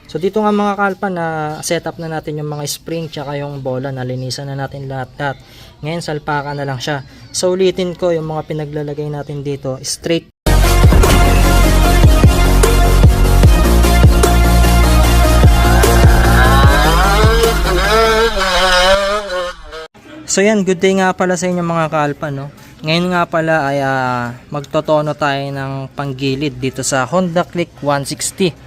So dito nga mga kalpa na setup na natin yung mga spring tsaka yung bola, nalinisan na natin lahat. Ngayon salpakan na lang siya. So ulitin ko yung mga pinaglalagay natin dito, straight. So yan, good day nga pala sa inyo mga kalpa, no? Ngayon nga pala ay magtotono tayo ng panggilid dito sa Honda Click 160.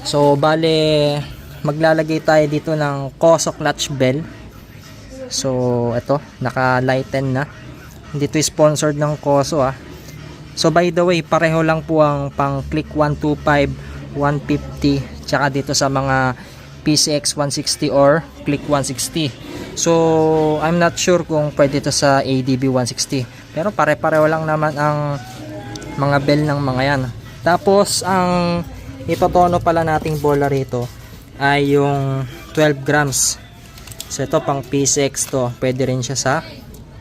So bale maglalagay tayo dito ng Koso clutch bell. So ito, naka-lighten na. Hindi to sponsored ng Koso . So by the way, pareho lang po ang pang Click 125, 150 tsaka dito sa mga PCX 160 or Click 160. So I'm not sure kung pwede ito sa ADB 160, pero pare-pareho lang naman ang mga bell ng mga yan. Tapos ang itotono pala nating bola rito ay yung 12 grams. So ito pang PCX to, pwede rin siya sa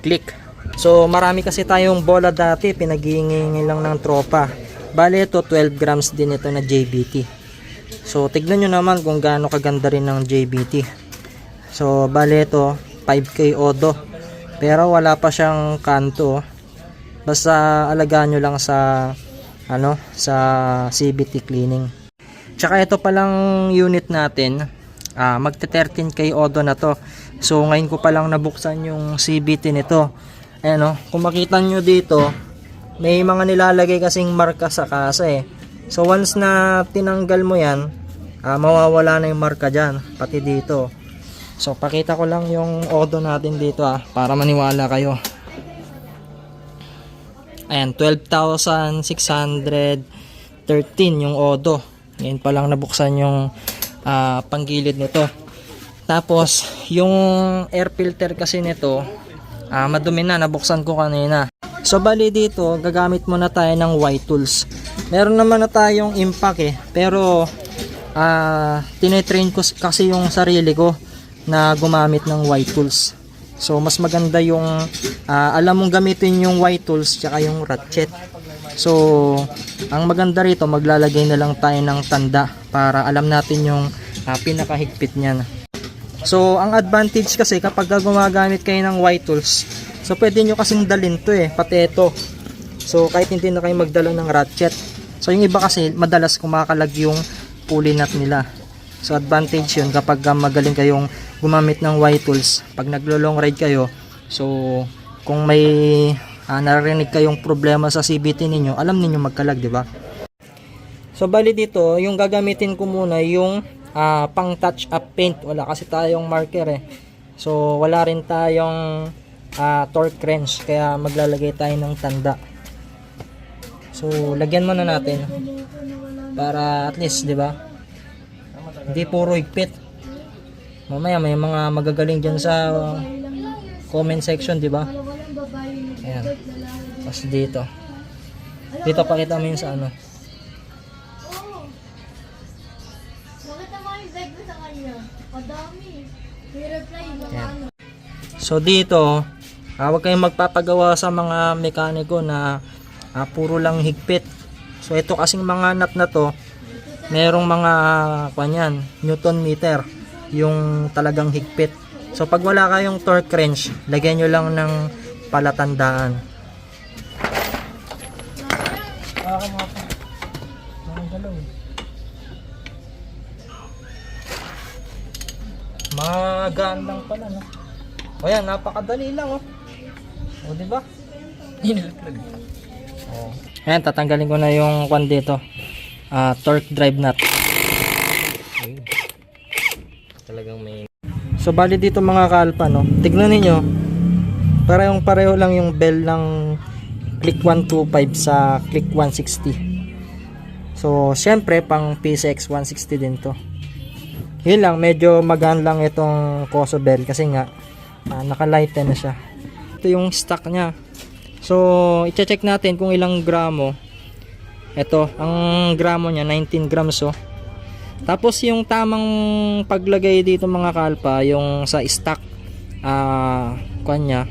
Click. So marami kasi tayong bola dati, pinaghihingi lang ng tropa. Bale ito 12 grams din ito na JBT. So tignan nyo naman kung gaano kaganda rin ng JBT. So bale ito 5K odo, pero wala pa siyang kanto. Basta alagaan nyo lang sa sa CVT cleaning. Tsaka ito palang unit natin, magte 13K odo na to. So ngayon ko palang nabuksan yung CVT nito. Ayan kung makita nyo dito, may mga nilalagay kasing marka sa kasa . So once na tinanggal mo yan, mawawala na yung marka dyan, pati dito. So pakita ko lang yung odo natin dito para maniwala kayo. Ayan, 12,613 yung odo. Ngayon pa lang nabuksan yung panggilid nito. Tapos yung air filter kasi nito madumi na, nabuksan ko kanina. So bali dito gagamit muna tayo ng white tools. Meron naman na tayong impact pero tinetrain ko kasi yung sarili ko na gumamit ng white tools. So mas maganda yung alam mong gamitin yung white tools tsaka yung ratchet. So ang maganda rito, maglalagay na lang tayo ng tanda para alam natin yung pinakahigpit niyan. So ang advantage kasi kapag gumagamit kayo ng white tools, so pwede nyo kasing dalhin to pati ito. So kahit hindi na kayo magdala ng ratchet. So yung iba kasi madalas kumakalag yung pulley nut nila. So advantage yun kapag magaling kayong gumamit ng white tools pag naglo-long ride kayo. So kung may narinig kayong problema sa CVT ninyo, alam niyo magkalag, di ba? So bali dito, yung gagamitin ko muna yung pang touch up paint. Wala kasi tayong marker So wala rin tayong torque wrench, kaya maglalagay tayo ng tanda. So lagyan muna natin para at least, di ba? Hindi puro higpit. Mamaya may mga magagaling dyan sa comment section, di ba? Ayan. Tapos dito pakita mo yun sa Bakit naman yung bag mo sa kanya? Kadami. May reply mga So dito huwag kayong magpapagawa sa mga mekaniko na puro lang higpit. So ito kasing mga nut na to, merong mga Newton meter yung talagang higpit. So pag wala kayong torque wrench, lagyan nyo lang ng palatandaan. Magaan lang pala, no? O yan, napakadali lang, di ba? Ayan, tatanggalin ko na yung dito. Torque drive nut. Talagang may... So bali dito mga kalpa, tignan niyo, pareho lang yung bell ng Click 125 sa Click 160. So syempre pang PCX 160 din to. Yun lang, medyo magaan lang itong Koso bell kasi nga naka-lighten na siya. Ito yung stock niya. So i-check natin kung ilang gramo. Ito, ang gramo niya 19 grams. Tapos yung tamang paglagay dito mga kalpa, yung sa stock kanya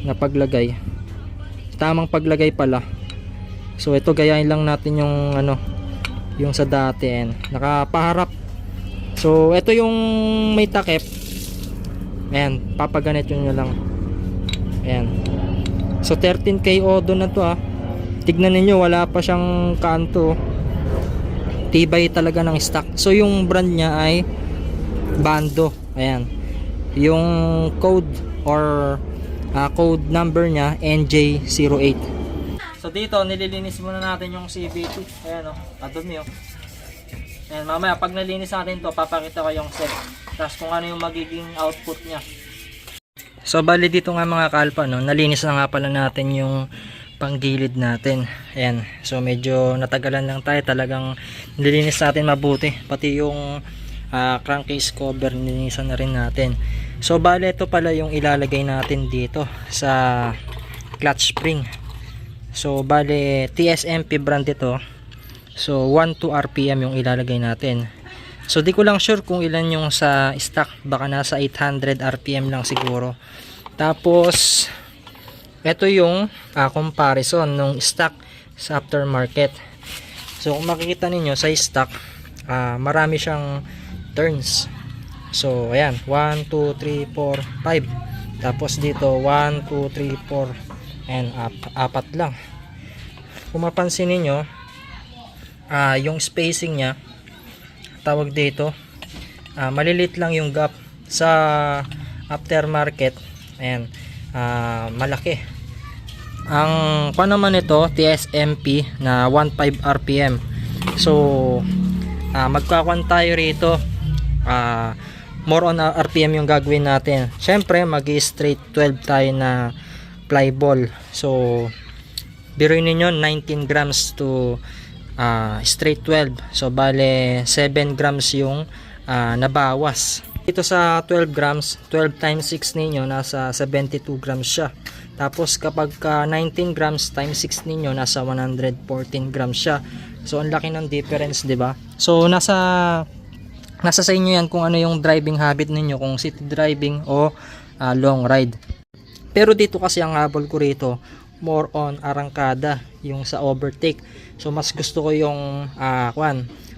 na paglagay, tamang paglagay pala. So ito gayahin lang natin yung yung sa dati, nakapaharap So ito yung may takip. Ayan, papaganito nyo lang. Ayan. So 13K odo na to ah. Tignan ninyo, wala pa siyang kanto. Tibay talaga ng stock. So yung brand niya ay Bando. Ayan. Yung code or code number niya NJ08. So dito nililinis muna natin yung CVT. Ayan oh, kadumi oh. Ayan, mamaya pag nalinis natin to, papakita ko yung set. Tapos kung ano yung magiging output niya. So bali dito nga mga kalpa no, nalinis na nga pala natin yung panggilid natin. Ayan. So medyo natagalan lang tayo, talagang nililinis natin mabuti. Pati yung crankcase cover nilinisan na rin natin. So bali ito pala yung ilalagay natin dito sa clutch spring. So bali TSMP brand ito. So 12 RPM yung ilalagay natin. So di ko lang sure kung ilan yung sa stock, baka nasa 800 RPM lang siguro. Tapos ito yung comparison ng stock sa aftermarket. So kung makikita ninyo sa stock, marami siyang turns. So ayan, 1, 2, 3, 4, 5. Tapos dito 1, 2, 3, 4 and apat lang. Kung mapansin niyo, yung spacing niya, tawag dito, malilit lang yung gap. Sa aftermarket, ayan, malaki. Ang pa naman ito, TSMP na 15 RPM. So magkakuan tayo rito, more on RPM yung gagawin natin. Syempre mag-straight 12 tayo na ply ball. So biruin niyo 19 grams to straight 12. So bale 7 grams yung nabawas. Dito sa 12 grams, 12 times 6 ninyo nasa 72 grams siya. Tapos kapag 19 grams times 6 ninyo nasa 114 grams siya. So ang laki ng difference, 'di ba? So nasa sa inyo yan kung ano yung driving habit ninyo, kung city driving o long ride. Pero dito kasi ang habol ko rito, more on arangkada, yung sa overtake. So mas gusto ko yung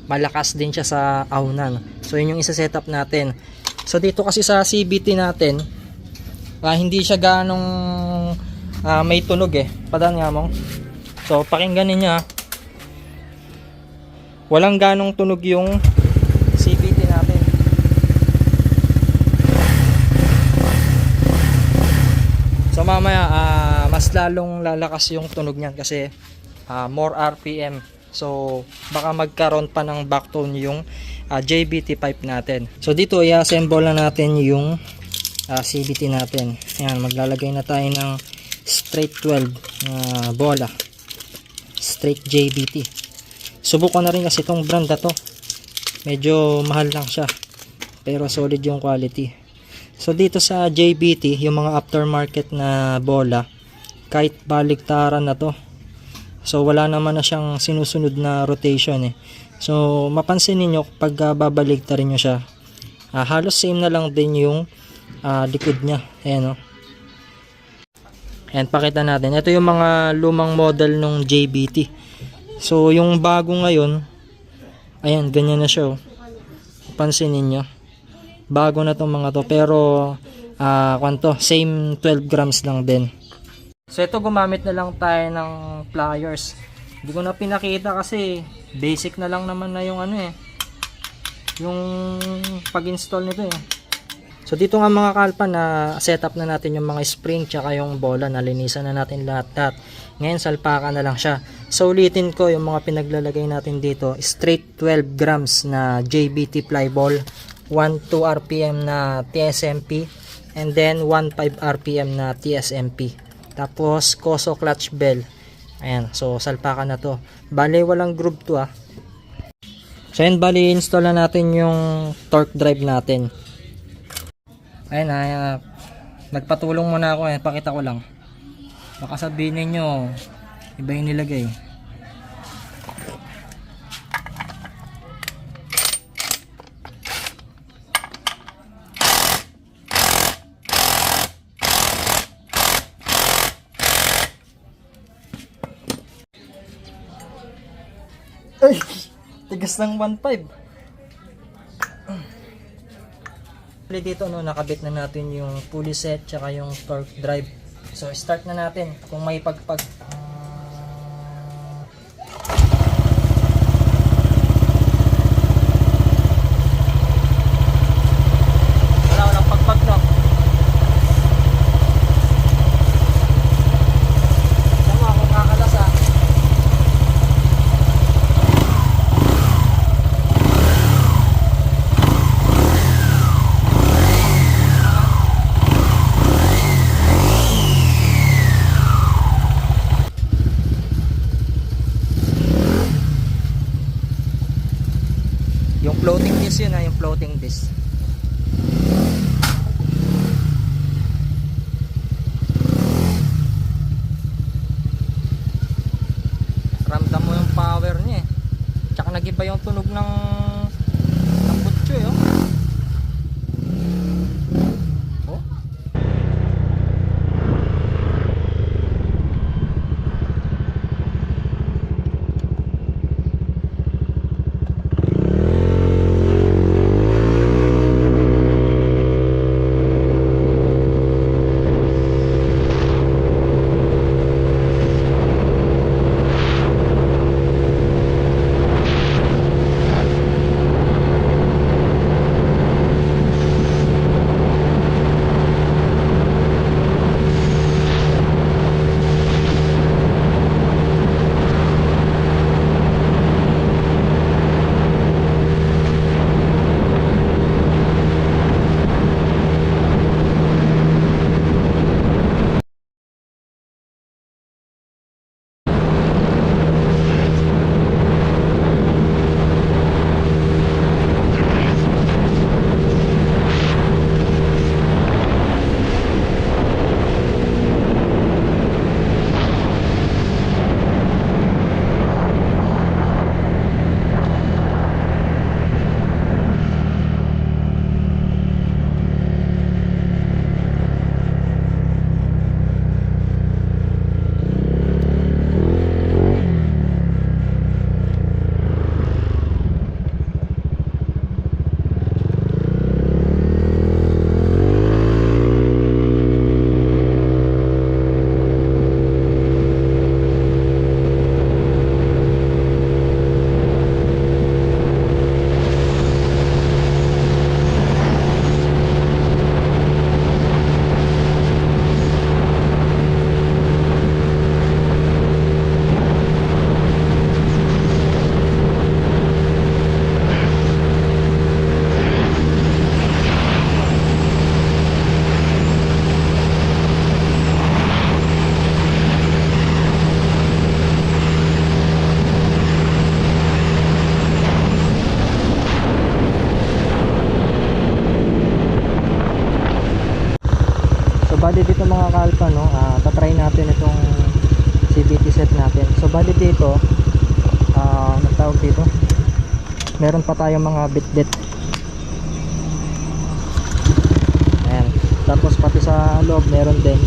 malakas din siya sa aunan. So yun yung isa-setup natin. So dito kasi sa CVT natin, hindi siya ganong may tunog eh. Padan nga mo. So pakinggan niyo, walang ganong tunog yung CVT natin. So mamaya mas lalong lalakas yung tunog niyan kasi more RPM. So baka magkaroon pa ng backtone yung JBT pipe natin. So dito i-assemble na natin yung CVT natin. Ayan, maglalagay na tayo ng straight 12 bola. Straight JBT. Subukan na rin kasi itong brand na to. Medyo mahal lang siya, pero solid yung quality. So dito sa JBT, yung mga aftermarket na bola, kahit baligtaran na to, so wala naman na siyang sinusunod na rotation eh. So mapansin niyo pag babaligtarin niyo siya, halos same na lang din yung likod niya. Ayan o. Ayan, pakita natin. Ito yung mga lumang model ng JBT. So yung bago ngayon, ayan, ganyan na siya oh. Pansin niyo, bago na tong mga to, pero kwanto, same 12 grams lang din. So ito, gumamit na lang tayo ng pliers. Hindi ko na pinakita kasi basic na lang naman na yung yung pag-install nito eh. So dito nga mga kalpa, na setup na natin yung mga spring tsaka yung bola, nalinisan na natin lahat. Ngayon salpakan na lang siya. So ulitin ko yung mga pinaglalagay natin dito. Straight 12 grams na JBT ply ball, 12 RPM na TSMP, and then 15 RPM na TSMP. Tapos Koso clutch bell. Ayan, so salpakan na to. Bale walang groove to ah. So ayan, bali install na natin yung torque drive natin. Ayan, nagpatulong muna ako, pakita ko lang. Baka sabihin ninyo iba yung nilagay. Ay, tigas ng 1.5. Dito no, nakabit na natin yung pulley set tsaka yung torque drive. So start na natin kung may pagpag. Walang pagpag no. Tama kung kakalas ah. Yung floating disc yun ha, yung floating disc. Ramdam mo yung power niya eh. Tsaka nag-iba yung tunog ng kutso eh. Oh. Bali dito mga kalpa no, tatry natin itong CVT set natin. So bali dito anong tawag dito, meron pa tayong mga bit-bit. Ayan. Tapos pati sa loob meron din.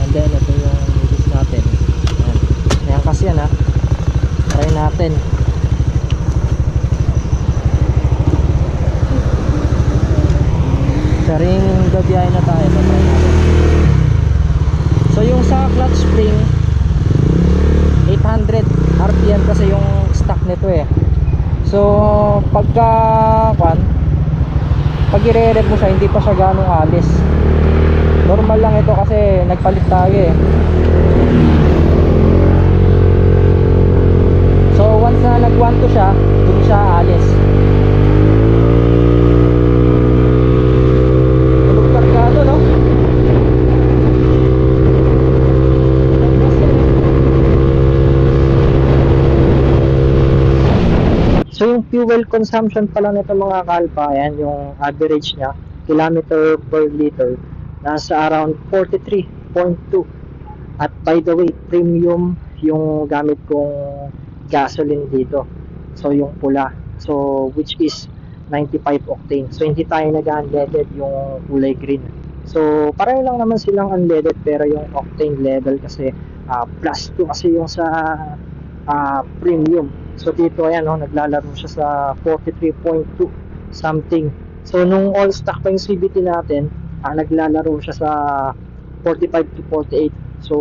And then ito yung disc natin. Ayan. Ayan kasi yan ha. Try natin. Karing gabiyahin na tayo. Try natin. So yung sa clutch spring 800 RPM kasi yung stock nito eh. So pag i-rev mo siya, hindi pa siya ganong alis. Normal lang ito kasi nagpalit tayo eh. So once na nag-1 to siya, dun siya alis. Tulog kargado no? So yung fuel consumption pala nito mga kalpa, ayan yung average niya, kilometer per liter, nasa around 43.2. At by the way, premium yung gamit kong gasoline dito. So yung pula, so which is 95 octane. So hindi tayo nag-unleaded, yung kulay green. So pareho lang naman silang unleaded, pero yung octane level kasi plus 2 kasi yung sa premium. So dito ayan naglalaro siya sa 43.2 something. So nung all stock pa yung CVT natin, naglalaro siya sa 45 to 48. So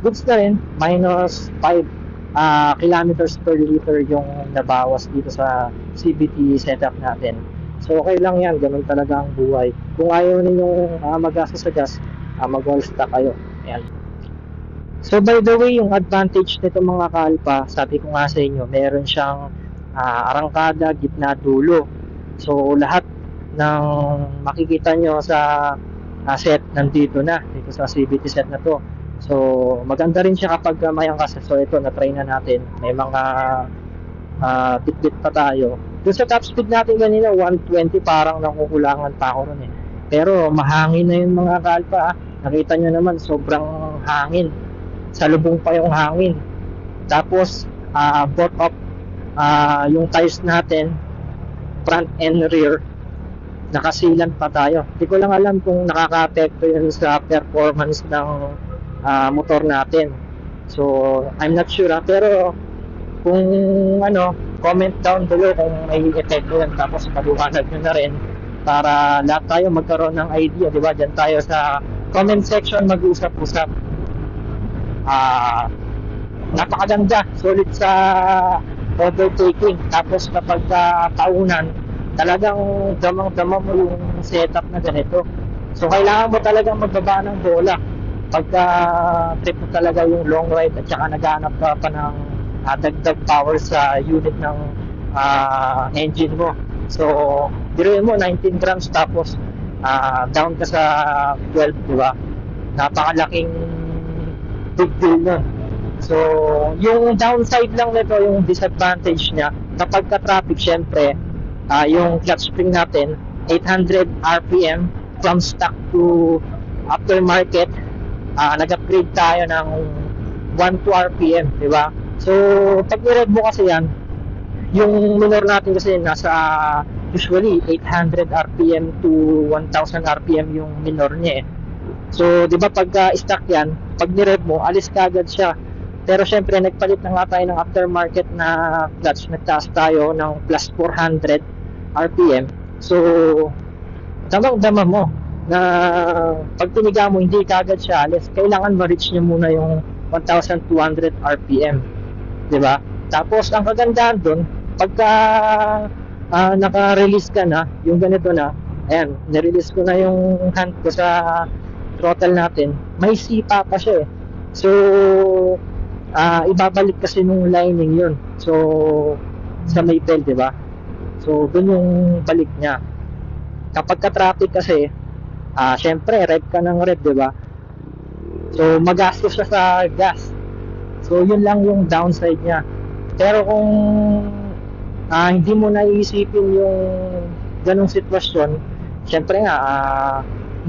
goods na rin, minus 5 kilometers per liter yung nabawas dito sa CVT setup natin. So okay lang yan, ganun talaga ang buhay. Kung ayaw ninyong magastos sa gas, mag-all stock kayo. Ayan. So by the way, yung advantage nito mga kalpa, sabi ko nga sa inyo, meron siyang arangkada, gitna, dulo. So lahat ng makikita nyo sa set nandito na, dito sa CVT set na to. So maganda rin siya kapag may angkas. So ito, na-try na natin. May mga bit-bit pa tayo. Doon sa top speed natin kanina, 120, parang nakukulangan pa ako nun eh. Pero mahangin na yun mga kalpa. Nakita nyo naman, sobrang hangin. Sa lubong pa yung hangin. Tapos both up yung tires natin, front and rear, nakasilan pa tayo. Hindi ko lang alam kung nakaka-apekto yun sa performance ng motor natin. So I'm not sure pero kung comment down below kung may epekto yun, tapos paliwanag nyo na rin para lahat tayo magkaroon ng idea, di ba? Diyan tayo sa comment section mag-usap-usap. Napakaganda, solid sa overtaking. Tapos kapag taunan, talagang damang-dama mo yung setup na ganito. So kailangan mo talagang magbaba ng bola pagka trip mo talaga yung long ride at saka naghanap ka pa ng dagdag power sa unit ng engine mo. So diruin mo 19 grams tapos down ka sa 12, di ba? Napakalaking big deal nun. So yung downside lang nito, yung disadvantage niya, kapag ka-traffic, syempre yung clutch spring natin 800 RPM from stock to aftermarket, nag-upgrade tayo ng 1 to RPM, di ba? So pag ni-rev mo kasi yan, yung minor natin kasi nasa usually 800 RPM to 1000 RPM yung minor niya eh. So di ba pag stock yan, pag ni-rev mo, alis ka agad siya. Pero syempre nagpalit na nga tayo ng aftermarket na clutch, nagtaas tayo ng plus 400 RPM. So damang-dama mo na pag tiniga mo, hindi ka agad siya alis. Kailangan ma-reach niya muna yung 1200 RPM, di ba? Tapos ang kagandahan doon, pagka naka-release ka na, yung ganito na, ayan, nirelease ko na yung hand ko sa throttle natin, may sipa pa siya eh. So ibabalik kasi nung lining yun. So sa may bell, di ba? So dun yung balik niya. Kapag ka-traffic kasi, syempre rev ka ng rev, di ba? So magastos siya sa gas. So yun lang yung downside niya. Pero kung hindi mo naiisipin yung ganong sitwasyon, syempre nga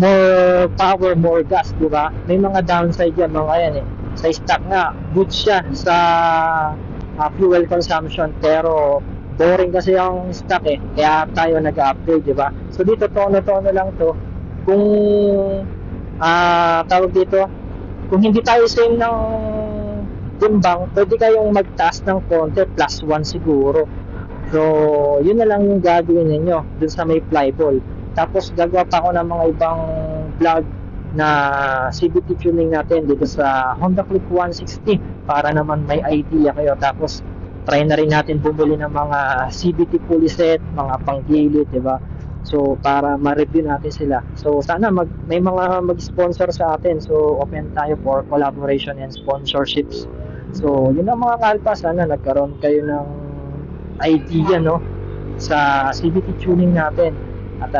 more power, more gas, di ba? May mga downside yan, mga yan eh. Sa stock nga, good siya sa fuel consumption, pero boring kasi yung stock eh, kaya tayo nag-upgrade, di ba? So dito tono-tono lang to. Kung tawag dito, kung hindi tayo same ng timbang, pwede kayong magtaas ng konti, plus 1 siguro. So yun na lang yung gagawin ninyo dun sa may flyball. Tapos gagawa pa ako ng mga ibang vlog na CVT tuning natin dito sa Honda Click 160 para naman may idea kayo. Tapos try na rin natin bumili ng mga CVT pulley set, mga panggilid, di ba? So para ma-review natin sila. So sana may mga mag-sponsor sa atin. So open tayo for collaboration and sponsorships. So yun ang mga kalpa, sana nagkaroon kayo ng idea sa CVT tuning natin. At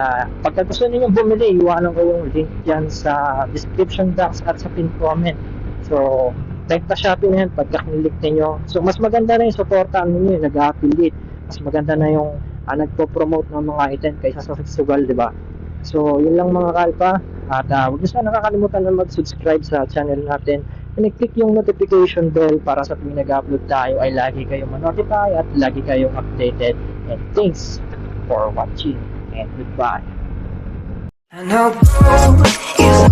pagka gusto niyo bumili, iwanan ko yung link dyan sa description box at sa pin comment. So type pa Shopee na yan pagka kinilik niyo. So mas maganda na yung supportan niyo yung nag-affiliate. Mas maganda na yung nagpo-promote ng mga item kaysa sa festival, di ba? So yun lang mga kalpa. At huwag niyo sana nakakalimutan na mag-subscribe sa channel natin. And click yung notification bell para sa tuwing nag-upload tayo ay lagi kayong ma-notify at lagi kayong updated. And thanks for watching and goodbye. I know is